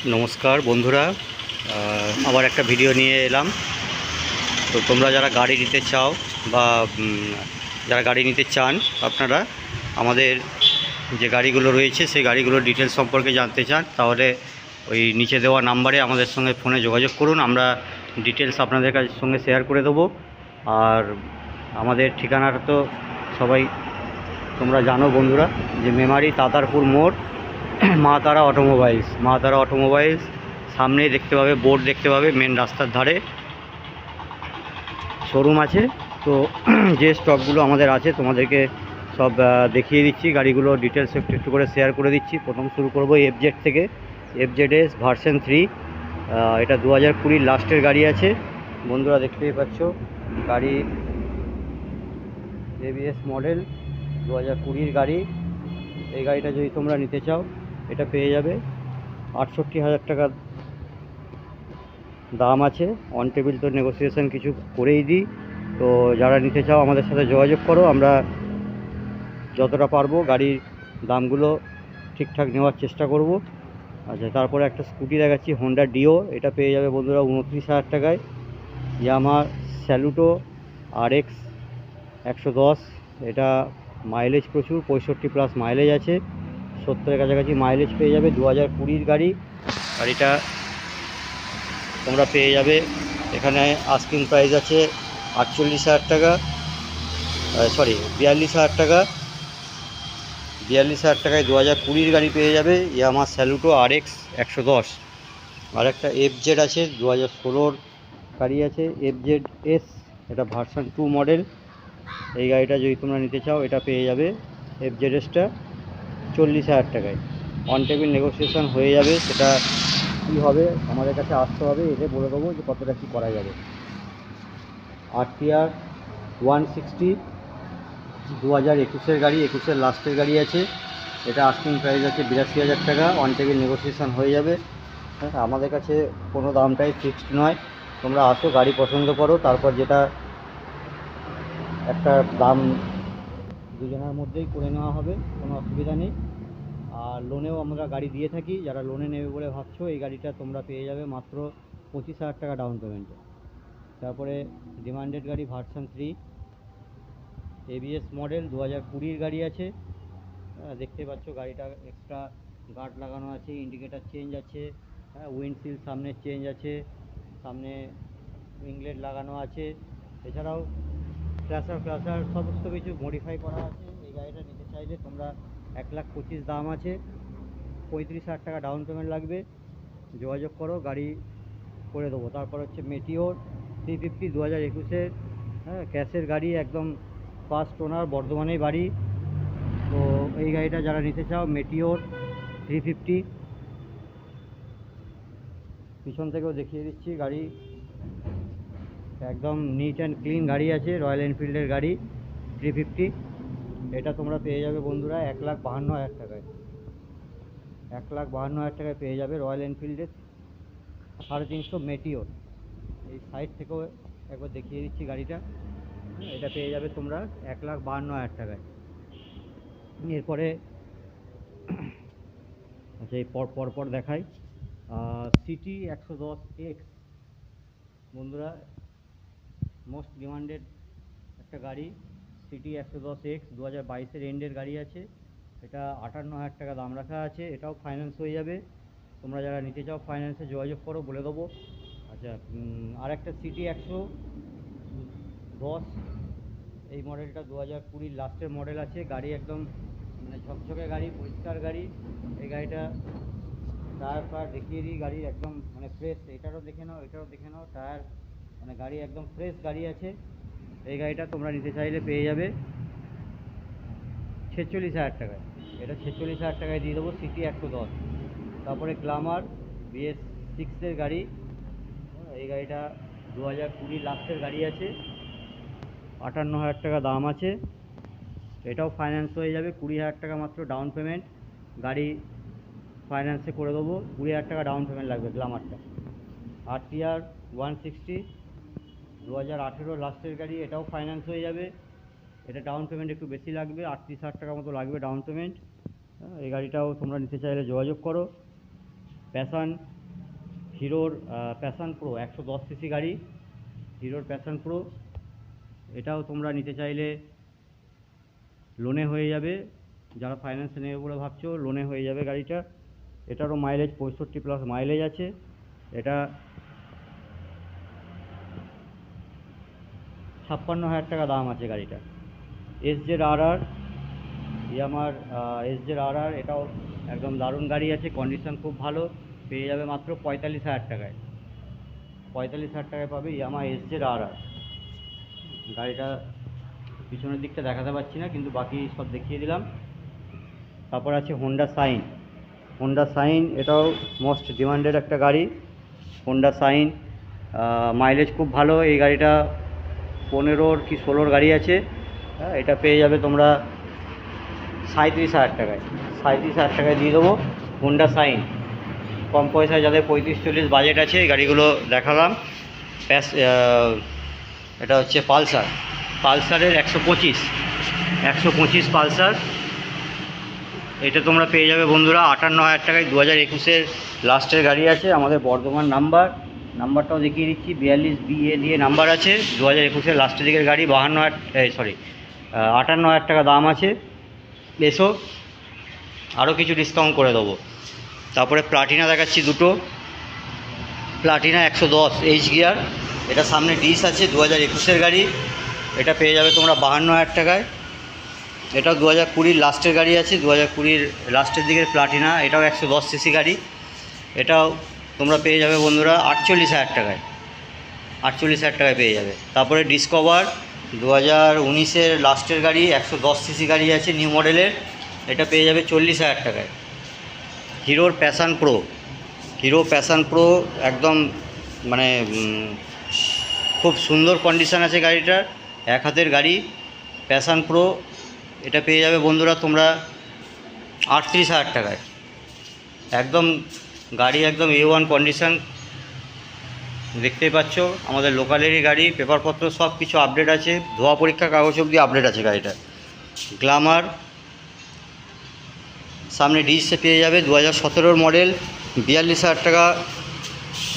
নমস্কার বন্ধুরা, আবার একটা ভিডিও নিয়ে এলাম। তো তোমরা যারা গাড়ি নিতে চাও বা যারা গাড়ি নিতে চান, আপনারা আমাদের যে গাড়িগুলো রয়েছে সেই গাড়িগুলোর ডিটেলস সম্পর্কে জানতে চান, তাহলে ওই নিচে দেওয়া নাম্বারে আমাদের সঙ্গে ফোনে যোগাযোগ করুন। আমরা ডিটেলস আপনাদের সঙ্গে শেয়ার করে দেবো। আর আমাদের ঠিকানাটা তো সবাই তোমরা জানো বন্ধুরা, যে মেমারি তাতারপুর মোড়, মা তারা অটোমোবাইলস সামনেই দেখতে পাবে, বোর্ড দেখতে পাবে, মেন রাস্তার ধারে শোরুম আছে। তো যে স্টকগুলো আমাদের আছে তোমাদেরকে সব দেখিয়ে দিচ্ছি, গাড়িগুলো ডিটেলস একটু একটু করে শেয়ার করে দিচ্ছি। প্রথম শুরু করব এফজেড থেকে। এফজেডএস ভার্সন 3, এটা 2020 লাস্টের গাড়ি আছে বন্ধুরা, দেখতেই পাচ্ছ। গাড়ি এবিএস মডেল, 2020 গাড়ি। এই গাড়িটা যদি তোমরা নিতে চাও, এটা পেয়ে যাবে 68,000 টাকা দাম আছে। অন টেবিল তো নেগোসিয়েশন কিছু করেই দিই। তো যারা নিতে চাও আমাদের সাথে যোগাযোগ করো, আমরা যতটা পারবো গাড়ির দামগুলো ঠিকঠাক নেওয়ার চেষ্টা করব। আচ্ছা, তারপরে একটা স্কুটি দেখাচ্ছি, হোন্ডা ডিও। এটা পেয়ে যাবে বন্ধুরা 29,000 টাকায়। ইয়ামাহা স্যালুটো RX 110, এটা মাইলেজ প্রচুর, 65+ মাইলেজ আছে, 70-এর কাছাকাছি মাইলেজ পেয়ে যাবে। 2020 গাড়ি। গাড়িটা তোমরা পেয়ে যাবে, এখানে আস্কিং প্রাইস আছে 48,000 টাকা, 42,000 টাকা। 42,000 টাকায় 2020 গাড়ি পেয়ে যাবে, ইয়ামাহা স্যালুটো RX 110। আর একটা এফজেড আছে, 2016 গাড়ি আছে, এফজেডএস, এটা ভার্সন 2 মডেল। এই গাড়িটা যদি তোমরা নিতে চাও, এটা পেয়ে যাবে এফজেডএসটা 40,000 টাকায়। অন টেবিল নেগোসিয়েশন হয়ে যাবে, সেটা কী হবে আমাদের কাছে আসতে হবে, এলে বলে দেবো যে কতটা কী করা যাবে। RTR 160, 2021-এর গাড়ি, 21-এর লাস্টের গাড়ি আছে। এটা আস্কিং প্রাইস আছে 82,000 টাকা, অন টেবিল নেগোসিয়েশন হয়ে যাবে। হ্যাঁ, আমাদের কাছে কোনো দামটাই ফিক্সড নয়। তোমরা আসো, গাড়ি পছন্দ করো, তারপর যেটা একটা দাম দুজনের মধ্যেই করে নেওয়া হবে, কোনো অসুবিধা নেই। আর লোনেও আমরা গাড়ি দিয়ে থাকি। যারা লোনে নেবে বলে ভাবছো, এই গাড়িটা তোমরা পেয়ে যাবে মাত্র 25,000 টাকা ডাউন পেমেন্টে। তারপরে ডিমান্ডেড গাড়ি ভার্সন 3, এবিএস মডেল, 2020 গাড়ি আছে। দেখতে পাচ্ছ গাড়িটা এক্সট্রা গার্ড লাগানো আছে, ইন্ডিকেটার চেঞ্জ আছে, উইন্ডশিল্ড সামনে চেঞ্জ আছে, সামনে উইংলেট লাগানো আছে, এছাড়াও ফ্ল্যাশার সমস্ত কিছু মডিফাই করা আছে। এই গাড়িটা নিতে চাইলে তোমরা 1,25,000 দাম আছে, 35,000 টাকা ডাউন পেমেন্ট লাগবে। যোগাযোগ করো, গাড়ি করে দেবো। তারপর হচ্ছে মেটিওর 350, 2021-এর, ক্যাশের গাড়ি, একদম ফার্স্ট ওনার, বর্ধমানেই বাড়ি। তো এই গাড়িটা যারা নিতে চাও, মেটিওর 350, পিছন থেকেও দেখিয়ে দিচ্ছি গাড়ি, একদম নিট অ্যান্ড ক্লিন গাড়ি আছে, রয়্যাল এনফিল্ডের গাড়ি 350। এটা তোমরা পেয়ে যাবে বন্ধুরা 1,52,000 টাকায়। 1,52,000 টাকায় পেয়ে যাবে রয়্যাল এনফিল্ডের 350 মেটিওর। এই সাইড থেকেও একবার দেখিয়ে দিচ্ছি গাড়িটা। এটা পেয়ে যাবে তোমরা 1,52,000 টাকায়। এরপরে আচ্ছা, এই পরপর দেখাই। সিটি 110X বন্ধুরা, মোস্ট ডিমান্ডেড একটা গাড়ি, সিটি 110X, 2022-এর এন্ডের গাড়ি আছে। এটা 58,000 টাকা দাম রাখা আছে। এটাও ফাইন্যান্স হয়ে যাবে। তোমরা যারা নিতে চাও ফাইন্যান্সে যোগাযোগ করো, বলে দেবো। আচ্ছা, আর একটা সিটি 110, এই মডেলটা 2020 লাস্টের মডেল আছে। গাড়ি একদম মানে ঝকঝকে গাড়ি, পরিষ্কার গাড়ি। এই গাড়িটা টায়ার দেখিয়ে দিই, গাড়ি একদম মানে ফ্রেশ। এটারও দেখে নাও, এটারও দেখে নাও, টায়ার মানে গাড়ি একদম ফ্রেশ গাড়ি আছে। এই গাড়িটা তোমরা নিতে চাইলে পেয়ে যাবে 46,000 টাকায়। এটা 46,000 টাকায় দিয়ে দেবো, সিটি 110। তারপরে গ্ল্যামার BS6-এর গাড়ি, এই গাড়িটা 2020 লাস্টের গাড়ি আছে, 58,000 টাকা দাম আছে। এটাও ফাইন্যান্স হয়ে যাবে, 20,000 টাকা মাত্র ডাউন পেমেন্ট। গাড়ি ফাইন্যান্সে করে দেবো, 20,000 টাকা ডাউন পেমেন্ট লাগবে গ্ল্যামারটা। RTR 160, 2018 লাস্টের গাড়ি, এটাও ফাইন্যান্স হয়ে যাবে। এটা ডাউন পেমেন্ট একটু বেশি লাগবে, 38,000 টাকা মতো লাগবে ডাউন পেমেন্ট। এই গাড়িটাও তোমরা নিতে চাইলে যোগাযোগ করো। প্যাশন, হিরোর প্যাশন প্রো 110 সিসি গাড়ি, হিরোর প্যাশন প্রো, এটাও তোমরা নিতে চাইলে লোনে হয়ে যাবে। যারা ফাইন্যান্সে নেবে বলে ভাবছো, লোনে হয়ে যাবে গাড়িটা। এটারও মাইলেজ 65+ মাইলেজ আছে। এটা 56,000 টাকা দাম আছে গাড়িটা। SZRR, ইয়ামার SZRR, এটাও একদম দারুণ গাড়ি আছে, কন্ডিশন খুব ভালো, পেয়ে যাবে মাত্র 45,000 টাকায়। 45,000 টাকায় পাবে ইয়ামা SZRR। গাড়িটা পিছনের দিকটা দেখাতে পারছি না, কিন্তু বাকি সব দেখিয়ে দিলাম। তারপর আছে হোন্ডা সাইন। হোন্ডা সাইন এটাও মোস্ট ডিমান্ডেড একটা গাড়ি। হোন্ডা সাইন মাইলেজ খুব ভালো। এই গাড়িটা 15 কি 16 গাড়ি আছে। হ্যাঁ, এটা পেয়ে যাবে তোমরা 37,000 টাকায়। 37,000 টাকায় দিয়ে দেবো হোন্ডা সাইন। কম পয়সায় যাদের 35-40 বাজেট আছে, এই গাড়িগুলো দেখালাম। এটা হচ্ছে পালসার, পালসারের 125 পালসার। এটা তোমরা পেয়ে যাবে বন্ধুরা 58,000 টাকায়। 2021-এর লাস্টের গাড়ি আছে। আমাদের বর্ধমান নাম্বারটাও দেখিয়ে দিচ্ছি, 42 BA দিয়ে নাম্বার আছে। 2021-এর লাস্টের দিকের গাড়ি। 58,000 টাকা দাম আছে। এসো, আরও কিছু ডিসকাউন্ট করে দেবো। তারপরে প্লাটিনা দেখাচ্ছি দুটো। প্লাটিনা 110 এইচ গিয়ার, এটা সামনে ডিস আছে। 2021-এর গাড়ি। এটা পেয়ে যাবে তোমরা 52,000 টাকায়। এটাও 2020-র লাস্টের গাড়ি আছে। 2020-র লাস্টের দিকের প্লাটিনা, এটাও 110 সিসি গাড়ি। এটাও তোমরা পেয়ে যাবে বন্ধুরা 48,000 টাকায়। 48,000 টাকায় পেয়ে যাবে। তারপরে ডিসকভার 2019-এর লাস্টের গাড়ি, 110 সিসি গাড়ি আছে, নিউ মডেলের। এটা পেয়ে যাবে 40,000 টাকায়। হিরোর passion pro, hero passion pro একদম মানে খুব সুন্দর কন্ডিশান আছে গাড়িটার, এক হাতের গাড়ি। প্যাশন প্রো এটা পেয়ে যাবে বন্ধুরা তোমরা 38,000 টাকায়। একদম গাড়ি একদম A1 কন্ডিশান, দেখতেই পাচ্ছ। আমাদের লোকালেরই গাড়ি, পেপারপত্র সব কিছু আপডেট আছে, ধোয়া পরীক্ষা কাগজ অবধি আপডেট আছে গাড়িটা। গ্ল্যামার সামনে ডিসে পেয়ে যাবে, 2017-র মডেল, 42,000 টাকা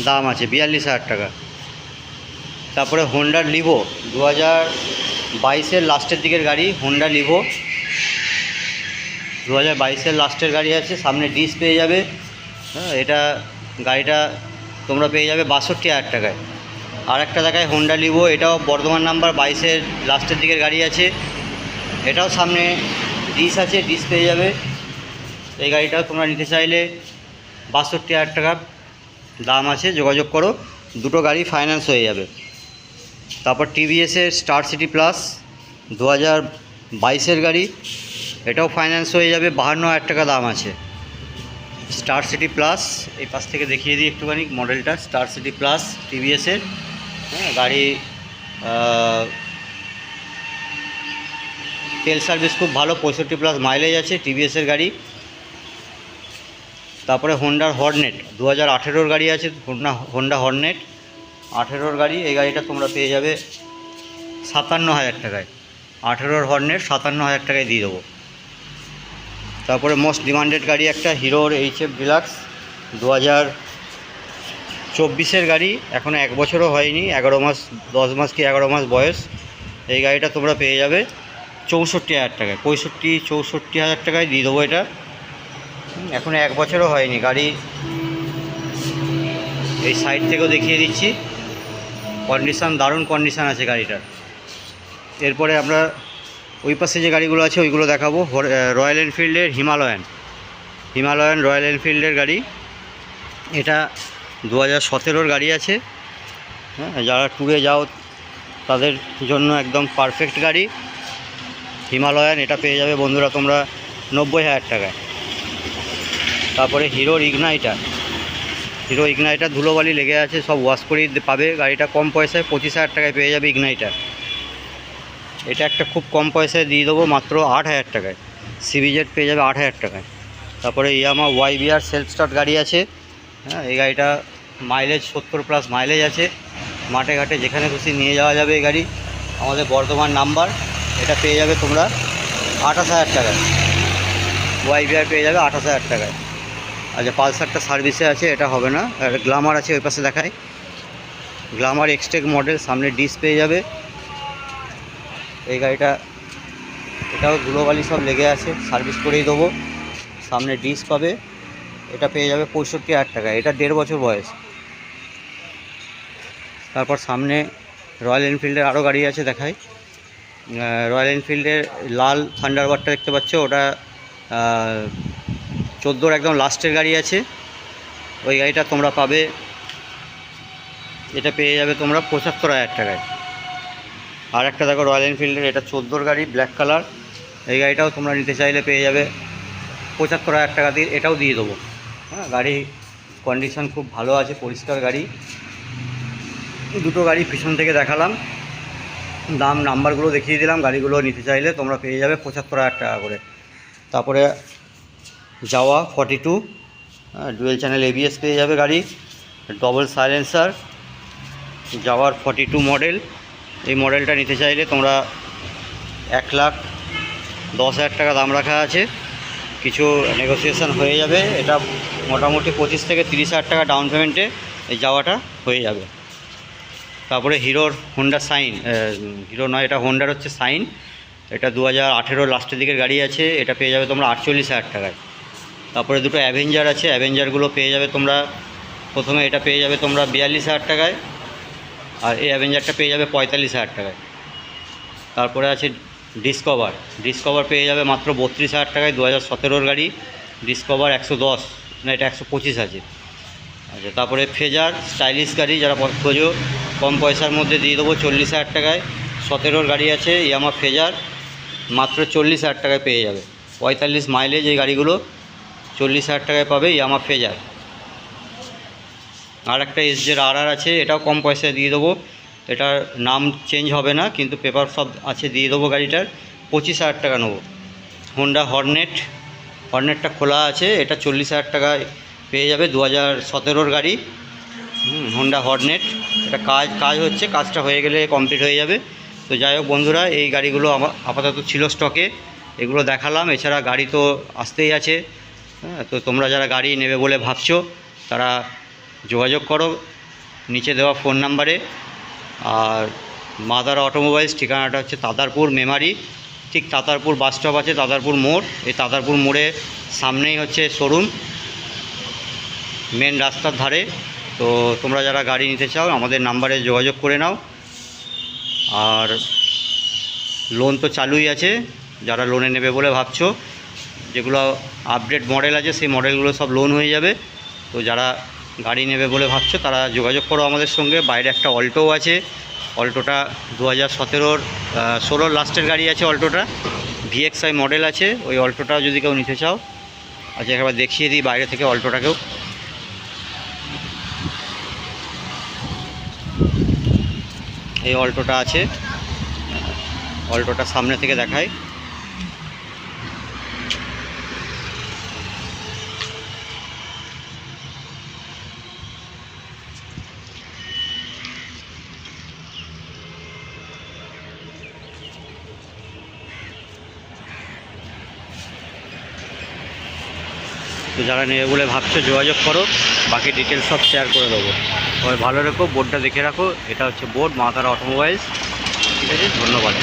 দাম আছে, 42,000 টাকা। তারপরে হোন্ডার লিভো 2022-এর লাস্টের দিকের গাড়ি। হোন্ডা লিভো 2022-এর লাস্টের গাড়ি আছে, সামনে ডিস পেয়ে যাবে। হ্যাঁ, এটা গাড়িটা তোমরা পেয়ে যাবে 62,000 টাকায়। আর একটা দেখায় হোন্ডা লিভো, এটাও বর্ধমান নাম্বার 22-এর লাস্টের দিকের গাড়ি আছে। এটাও সামনে ডিস আছে, ডিস পেয়ে যাবে। এই গাড়িটাও তোমরা নিতে চাইলে 62,000 টাকা দাম আছে, যোগাযোগ করো। দুটো গাড়ি ফাইন্যান্স হয়ে যাবে। তারপর টিভিএসের স্টার সিটি প্লাস 2022-এর গাড়ি, এটাও ফাইন্যান্স হয়ে যাবে, 52,000 টাকা দাম আছে। স্টার সিটি প্লাস, এই পাশ থেকে দেখিয়ে দিই একটুখানি মডেলটা। স্টার সিটি প্লাস টিভিএসের। হ্যাঁ, গাড়ি তেল সার্ভিস খুব ভালো, 65+ মাইলেজ আছে, টিভিএসের গাড়ি। তারপরে হোন্ডার হর্নেট 2018-র গাড়ি আছে। হোন্ডা হর্নেট 18-র গাড়ি। এই গাড়িটা তোমরা পেয়ে যাবে 57,000 টাকায়। 18-র হর্নেট 57,000 টাকায় দিয়ে দেবো। তারপরে মোস্ট ডিমান্ডেড গাড়ি একটা হিরোর HF ডিলাক্স 2024-এর গাড়ি, এখনও 1 বছরও হয়নি, 11 মাস 10 মাস কি 11 মাস বয়স। এই গাড়িটা তোমরা পেয়ে যাবে 64,000 টাকায়। 64,000 টাকায় দিয়ে দেবো এটা। এখনও 1 বছরও হয়নি গাড়ি। এই সাইড থেকেও দেখিয়ে দিচ্ছি, কন্ডিশান দারুণ কন্ডিশান আছে গাড়িটার। এরপরে আমরা ওই পাশে যে গাড়িগুলো আছে ওইগুলো দেখাবো। রয়্যাল এনফিল্ডের হিমালয়ান রয়্যাল এনফিল্ডের গাড়ি। এটা 2017-র গাড়ি আছে। হ্যাঁ, যারা ট্যুরে যাও তাদের জন্য একদম পারফেক্ট গাড়ি হিমালয়ান। এটা পেয়ে যাবে বন্ধুরা তোমরা 90,000 টাকায়। তারপরে হিরোর ইগনাইটার ধুলোবালি লেগে আছে, সব ওয়াশ করেই পাবে। গাড়িটা কম পয়সায় 25,000 টাকায় পেয়ে যাবে ইগনাইটার। এটা একটা খুব কম পয়সায় দিয়ে দেবো মাত্র 8,000 টাকায়। সিবিজেড পেয়ে যাবে 8,000 টাকায়। তারপরে ইয়ামা YBR সেলফ স্টার্ট গাড়ি আছে। হ্যাঁ, এই গাড়িটা মাইলেজ 70+ মাইলেজ আছে, মাঠে ঘাটে যেখানে খুশি নিয়ে যাওয়া যাবে এই গাড়ি। আমাদের বর্ধমান নাম্বার। এটা পেয়ে যাবে তোমরা 28,000 টাকায়। YBR পেয়ে যাবে 28,000 টাকায়। আচ্ছা, পালসারটা সার্ভিসে আছে, এটা হবে না। আর গ্ল্যামার আছে, ওই পাশে দেখায়। গ্ল্যামার এক্সটেক মডেল, সামনে ডিস পেয়ে যাবে। এই গাড়িটা, এটাও ধুলোবালি সব লেগে আছে, সার্ভিস করেই দেবো। সামনে ডিস পাবে, এটা পেয়ে যাবে 65,000 টাকা। এটা 1.5 বছর বয়স। তারপর সামনে রয়্যাল এনফিল্ডের আরও গাড়ি আছে, দেখাই। রয়্যাল এনফিল্ডের লাল থান্ডারবার্ডটা দেখতে পাচ্ছ, ওটা 14 একদম লাস্টের গাড়ি আছে। ওই গাড়িটা তোমরা পাবে, এটা পেয়ে যাবে তোমরা 75,000 টাকায়। আর একটা দেখো রয়্যাল এনফিল্ডের, এটা 14 গাড়ি, ব্ল্যাক কালার। এই গাড়িটাও তোমরা নিতে চাইলে পেয়ে যাবে 75,000 টাকা দিয়ে, এটাও দিয়ে দেবো। হ্যাঁ, গাড়ি কন্ডিশন খুব ভালো আছে, পরিষ্কার গাড়ি। দুটো গাড়ি পিছন থেকে দেখালাম, দাম নাম্বারগুলো দেখিয়ে দিলাম। গাড়িগুলো নিতে চাইলে তোমরা পেয়ে যাবে 75,000 টাকা করে। তারপরে যাওয়া 42, ডুয়েল চ্যানেল ABS পেয়ে যাবে গাড়ি, ডবল সাইলেন্সার, যাওয়ার 42 মডেল। এই মডেলটা নিতে চাইলে তোমরা 1,10,000 টাকা দাম রাখা আছে, কিছু নেগোসিয়েশন হয়ে যাবে। এটা মোটামুটি 25 থেকে 30,000 টাকা ডাউন পেমেন্টে এই যাওয়াটা হয়ে যাবে। তারপরে হিরোর হোন্ডা সাইন, হিরো নয়, এটা হোন্ডার হচ্ছে সাইন। এটা 2018 লাস্টের দিকের গাড়ি আছে, এটা পেয়ে যাবে তোমরা 48,000 টাকায়। তারপরে দুটো অ্যাভেঞ্জার আছে, অ্যাভেঞ্জারগুলো পেয়ে যাবে তোমরা, প্রথমে এটা পেয়ে যাবে তোমরা 42,000 টাকায়, আর এই অ্যাভেঞ্জারটা পেয়ে যাবে 45,000 টাকায়। তারপরে আছে ডিসকভার পেয়ে যাবে মাত্র 32,000 টাকায়, 2017 গাড়ি। ডিসকভার 110, না এটা 125 আছে। আচ্ছা, তারপরে ফেজার স্টাইলিশ গাড়ি, যারা খোঁজো কম পয়সার মধ্যে দিয়ে দেবো 40,000 টাকায়। 17 গাড়ি আছে, ইয়ামা ফেজার, মাত্র 40,000 টাকায় পেয়ে যাবে। 45 মাইলেজ এই গাড়িগুলো 40,000 টাকায় পাবে, ইয়ামা ফেজার। আর একটা SZ-RR আছে, এটাও কম পয়সায় দিয়ে দেবো। এটার নাম চেঞ্জ হবে না, কিন্তু পেপার সব আছে, দিয়ে দেবো গাড়িটার 25,000 টাকা নেবো। হোন্ডা হর্নেটটা খোলা আছে, এটা 40,000 টাকায় পেয়ে যাবে, 2017 গাড়ি। হোন্ডা হর্নেট, এটা কাজ হচ্ছে, কাজটা হয়ে গেলে কমপ্লিট হয়ে যাবে। তো যাই হোক বন্ধুরা, এই গাড়িগুলো আপাতত ছিল স্টকে, এগুলো দেখালাম। এছাড়া গাড়ি তো আসতেই আছে। হ্যাঁ, তো তোমরা যারা গাড়ি নেবে বলে ভাবছো, তারা যোগাযোগ করো নিচে দেওয়া ফোন নাম্বারে। আর মাদার অটোমোবাইলস, ঠিকানাটা হচ্ছে তাতারপুর মেমারি, ঠিক তাতারপুর বাস স্টপ আছে, তাতারপুর মোড়। এই তাতারপুর মোড়ে সামনেই হচ্ছে শোরুম, মেন রাস্তার ধারে। তো তোমরা যারা গাড়ি নিতে চাও আমাদের নাম্বারে যোগাযোগ করে নাও। আর লোন তো চালুই আছে, যারা লোনে নেবে বলে ভাবছো, যেগুলো আপডেট মডেল আছে সেই মডেলগুলো সব লোন হয়ে যাবে। তো যারা গাড়ি নেবে বলে ভাবছো তারা যোগাযোগ করো আমাদের সঙ্গে। বাইরে একটা অল্টোও আছে, অল্টোটা 2016 লাস্টের গাড়ি আছে, অল্টোটা VXI মডেল আছে। ওই অল্টোটাও যদি কেউ নিতে চাও, আচ্ছা একবার দেখিয়ে দিই বাইরে থেকে অল্টোটাকেও। এই অল্টোটা আছে, অল্টোটা সামনে থেকে দেখায়। তো যারা নেবে বলে ভাবছো যোগাযোগ করো, বাকি ডিটেলস সব শেয়ার করে দেবো। সবাই ভালো রেখো, বোর্ডটা দেখে রাখো, এটা হচ্ছে বোর্ড মাতারা অটোমোবাইলস। ঠিক আছে, ধন্যবাদ।